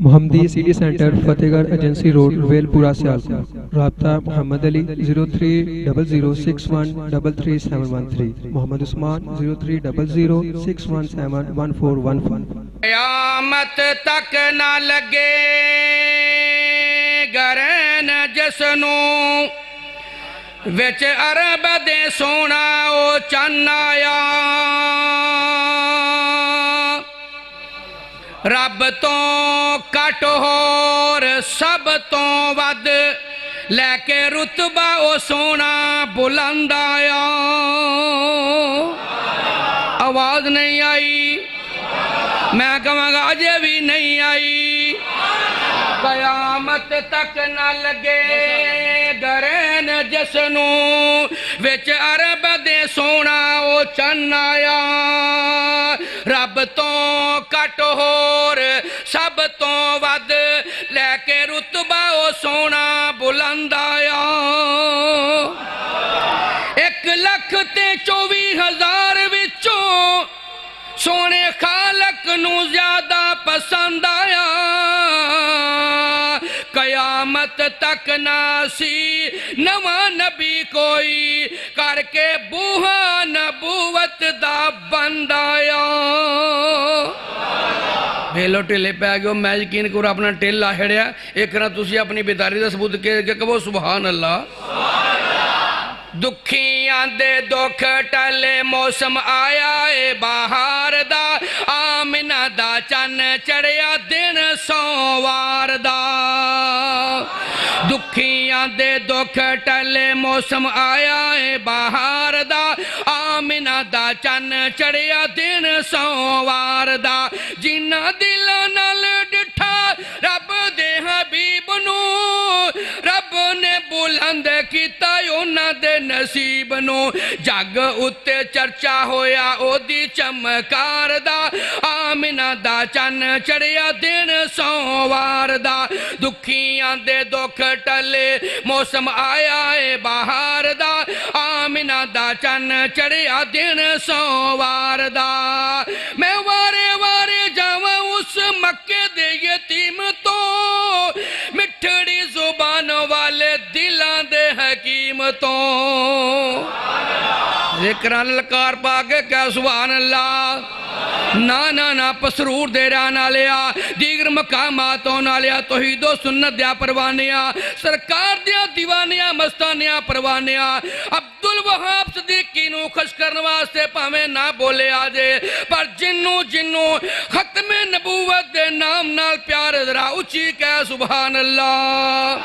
محمدی city centre فتح گڑھ agency road well پورا سیالکوٹ۔ رابطہ محمد علی 0300613373، محمد عثمان 030061711415۔ قیامت تک نہ لگے گرین جسنوں وچ عرب دے سونا او چن آیا، رب تو کٹ ہور سب تو ود لے کے رتبہ او سونا بلند آیا۔ آواز نہیں آئی، میں کہوں گا آج بھی نہیں آئی۔ قیامت تک نہ لگے گرین جسنوں وچ عرب دے سونا او چن آیا، رب تو کٹ ہور سب تو ود لے کے رتبہ او سونا بلند آیا۔ 1,24,000 وچوں سونے خالق نو زیادہ پسند آیا، قیامت تک ناسی نواں نبی کوئی کر کے بوہا نبوت دا بند آیا۔ بھیلو ٹھلے پہ آگئے ہو، میں یقین کرو اپنا ٹھلا ہڑیا، ایک نہ تسی اپنی بیداری دا ثبوت کے کہو سبحان اللہ۔ دکھیاں دے دکھ ٹلے موسم آیا اے بہار دا، آمنہ دا چن چڑیا دن سوار دا۔ دکھیاں دے دکھ ٹلے موسم آیا اے بہار دا، آمنہ دا چن چڑیا دن سوار دا۔ جنہ دلہ نال ڈٹھا رب دے حبیب نو، رب نے بلند کیتا انہاں دے نصیب نو، جگ اتے چرچا ہویا او دی چمکار دا، آمنہ دا چن چڑیا دن سوار دا۔ دکھیاں دے دکھ ٹلے موسم آیا اے بہار دا، آمنہ دا چن چڑیا دن سوار دا۔ میں وارے وارے جاواں اس مکے دے یتیم تو، مٹھڑی زبان والے دلاں دے حکیم تو۔ ذکران لکار پاکے کیا سبحان اللہ۔ نا پسرور دے رانا لیا، دیگر مقاماتوں نہ لیا، توحید و سنت دیا پروانیا، سرکار دیا دیوانیا مستانیا پروانیا۔ عبدالوہاب صدیقی نو خوش کرنے واسطے پاویں نہ بولے آجے، پر جنو ختم نبوت دے نام نال پیار ذرا اچھی کہ سبحان اللہ۔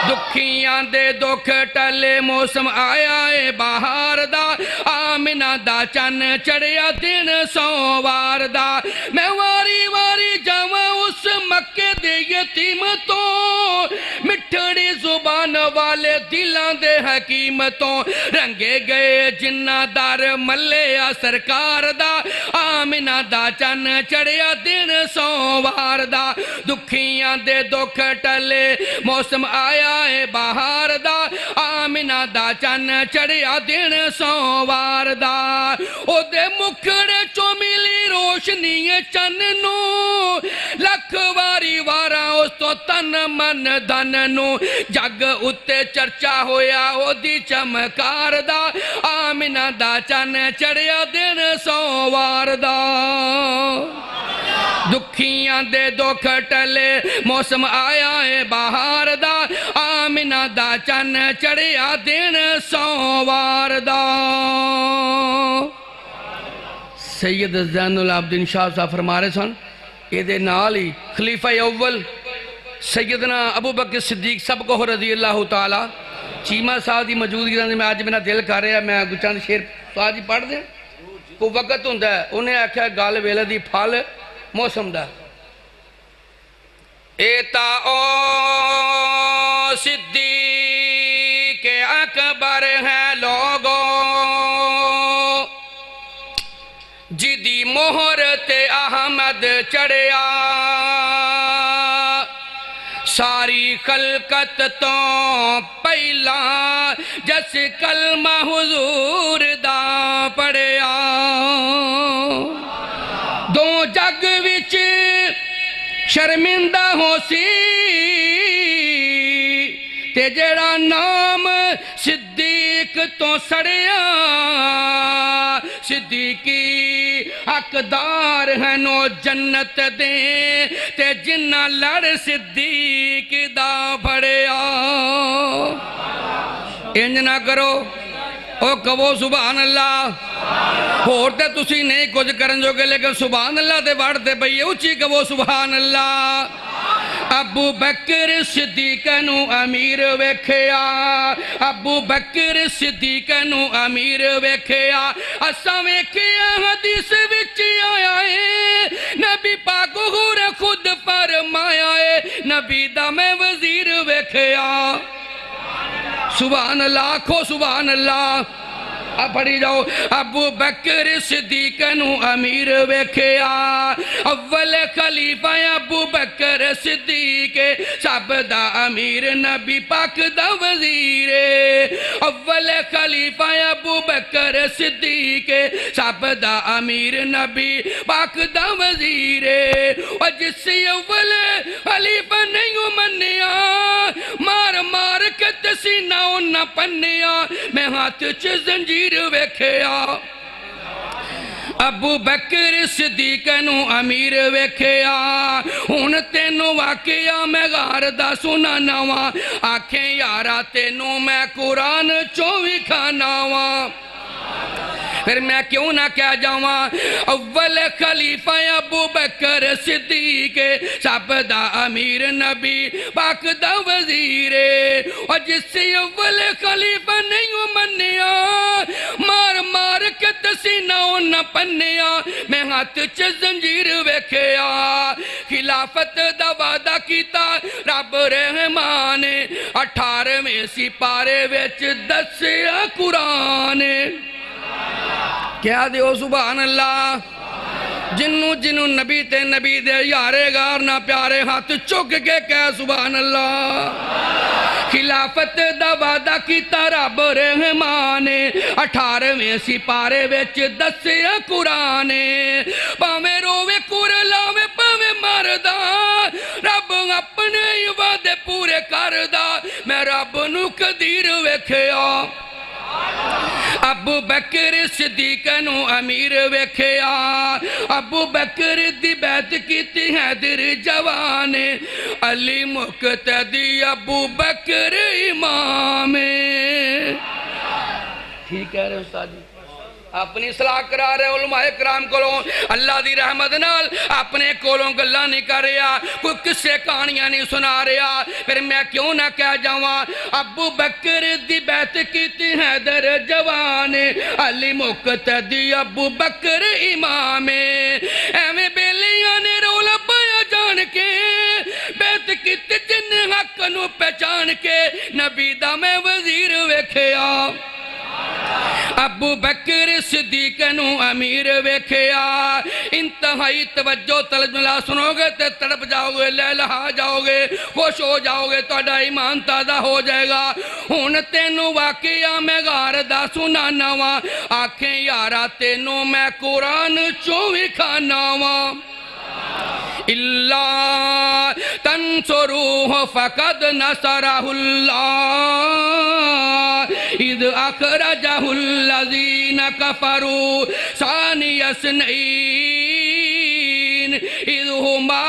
دکھیاں دے دکھ ٹلے موسم آیا اے بہار دا، آمنہ دا چن چڑیا دن سوار دا۔ میں واری واری جاواں اس مکے دے یتیم تو، مٹھڑی زبان والے دلاں دے حکیم تو۔ رنگے گئے جنہ دار ملیا سرکار دا، آمنہ دا چن چڑیا دن سوار دا۔ دکھیاں دے دکھ ٹلے موسم آیا اے بہار دا، آمنہ دا چن چڑیا دن سوار دا۔ او دے مکھڑے چو ملی روشنی چن نو، لکھ واری وارا اس تو تن من دن نو، جگ اتے چرچا ہویا او دی چمکار دا، آمنہ دا چن چڑیا دن سوار دا۔ دکھیاں دے دکھ ٹلے موسم آیا اے بہار دا، آمنہ دا چن چڑیا دن سوار دا۔ سید زین العابدین شاہ صاحب فرما رہے سن، یہ دے نالی خلیفہ اول سیدنا ابو بکر صدیق سب کو رضی اللہ تعالی۔ چیمہ صاحب دی موجودگی میں آج میرا دل کر رہا ہے میں چند شیر صاحب جی پڑھ دیں۔ کوئی وقت ہوندہ ہے انہیں آکھا گال ویلہ دی پھال موسم دا۔ ایتا او صدیق اکبر ہے لوگو، جدی مہرت احمد چڑیا، ساری خلقت تو پہلا جس کلمہ حضور دا پڑیا، دو جگ وچ شرمندہ ہو سی تے جڑا نام صدیق تو سڑیا صدیقی حقدار ہیں نو جنت دے تے جنہ لڑ صدیق دا بھڑیا انج نہ کرو او کہو سبحان اللہ ہوتے تسی نہیں کچھ کرن جو گے لیکن سبحان اللہ دے وڑتے بھئی اچھی کہو سبحان اللہ ابو بکر صدیق نو امیر ویکھیا ابو بکر صدیق نو امیر ویکھیا اساں ویکھیا حدیث وچ آیا ہے نبی پاک حضور خود فرمایا ہے نبی دا میں وزیر ویکھیا سبحان اللہ کھو سبحان اللہ اب پڑھی جاؤ ابو بکر صدیق نو امیر ویکھیا اول خلیفہ ابو بکر صدیق سب دا امیر نبی پاک دا وزیر اول خلیفہ ابو بکر صدیق سب دا امیر نبی پاک دا وزیر اور جس اول خلیفہ نہیں منیا مار مار کے تسینہ نہ پنیا میں ہاتھ چ زنجیر ویکھیا ابو بکر صدیق نو امیر ویکھیا ہن تینوں واقعہ میں غار دا سنانا وا آکھیں یارا تینوں میں قرآن چوں وکھانا وا پھر میں کیوں نہ کہہ جاواں اول خلیفہ ابو بکر صدیق سب دا امیر نبی پاک دا وزیر اور جس سے اول خلیفہ نہیں منیا مار مار کے تسینہ نہ پنیا میں ہاتھ چ زنجیر ویکھیا خلافت دا وعدہ کیتا رب رحمان 18ویں سپارے وچ دسیا قرآن کیا دیو سبحان اللہ جنوں نبی تے نبی دے یارے غار نہ پیارے ہاتھ چک کے کہہ سبحان اللہ خلافت دا وعدہ کیتا رب رحمان 18ویں سپارے وچ دسیا قرآن پاویں روے کورلاوے پاویں مردا رب اپنے وعدے پورے کردا میں رب نو قدیر ویکھیا ابو بکر صدیق نو امیر ویکھیا ابو بکر دی بیعت کیتی حیدر جوان علی مقتدی ابو بکر امام ٹھیک کہہ رہے استاد جی اپنی اصلاح کرا رہے علماء کرام کولوں اللہ دی رحمت نال اپنے کولوں گلاں نہیں کر رہا کوئی قصے کہانیاں نہیں سنا رہا پھر میں کیوں نہ کہہ جاواں ابو بکر دی بیعت کیتی حیدر جوان علی مقتدی ابو بکر امام ایویں بیلیاں نے رولا پایا جان کے بیعت کیتی جن حق نو پہچان کے نبی دا میں وزیر ویکھیا ابو بکر صدیق نو امیر ویکھیا انتہائی توجہ تلجملہ سنو گے تے تڑپ جاؤ گے لہلہا جاؤ گے خوش ہو جاؤ گے تہاڈا ایمان تازہ ہو جائے گا ہن تینوں واقعہ میں غار دا سنانا وا آکھیں یارا تینوں میں قرآن چوں وکھانا وا اللہ تنصروہ فقد نصرہ اللہ اذ اخرجہ الذین کفروا ثانی اثنین اذ ہما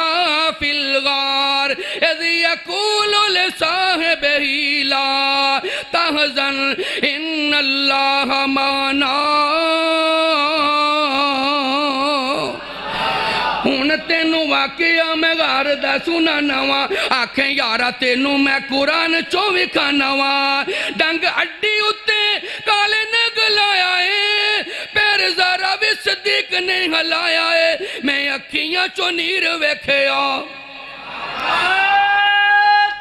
فی الغار اذ یقول لصاحبہ لا تحزن ان اللہ معنا ہن تینوں واقعہ میں غار دا سنانا وا آکھیں یارا تینوں میں قرآن چوں وکھانا وا ڈنگ اڈی اتے کالے نے گلایا ہے پیر ذرا بھی صدیق نے ہلایا ہے میں اکھیاں چوں نیر ویکھیا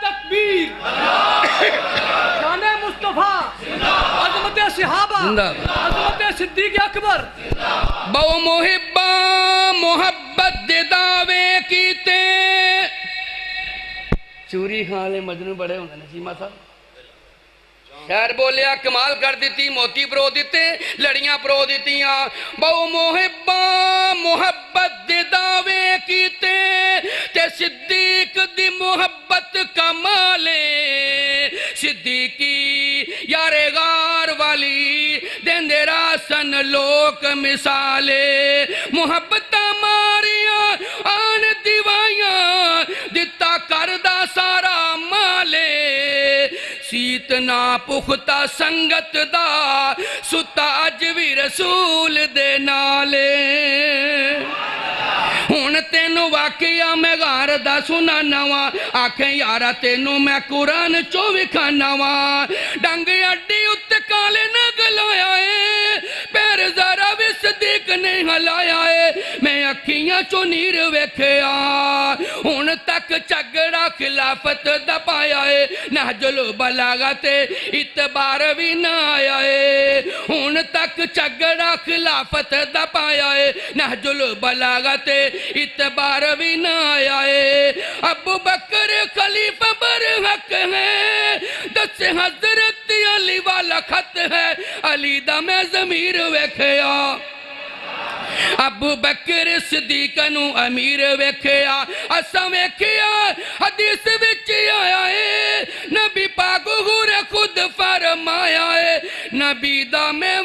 تکبیر شان مصطفیٰ عظمت صحابہ عظمت صدیق اکبر بہو محبہ محبت دے دعوے کیتے چوری خالے مجنو بڑے ہونے نسیمہ صاحب شہر بولیا کمال کر دیتی موتی پرو دیتے لڑیاں پرو دیتیاں بہو محبہ محبت محبت دے دعوے کیتے تے صدیق دی محبت کمالے صدیقی یار غار والی دیندے راسن لوک مثالے محبت ماریاں آن دیوائیاں دتا کردہ سارا مالے سیت نا پختہ سنگت دا ستا اج بھی رسول دے نالے ہون تینو واقعہ میں غار دا سنا نوا آکھیں یارا تینو میں قرآن چو وکھانا وا ڈنگ اڈی اتکالے نہ گلایا ہے پیر ذرا بھی صدیق نے ہلایا ہے میں اکھیاں چو نیر ویکھیا ہون تک چگڑا خلافت دا پایا ہے نہج البلاغت اتبار بھی نہ آیا ہے ہون تک چگڑا خلافت دا پایا ہے نہج البلاغت اتبار بھی نہ آیا ہے ابو بکر خلیفہ برحق ہے دس حضرت علی والا خط ہے علی دا میں ضمیر ویکھیا ابو بکر صدیق نو امیر ویکھیا اساں ویکھیا حدیث وچ آیا ہے نبی پاک حضور خود فرمایا ہے نبی دا میں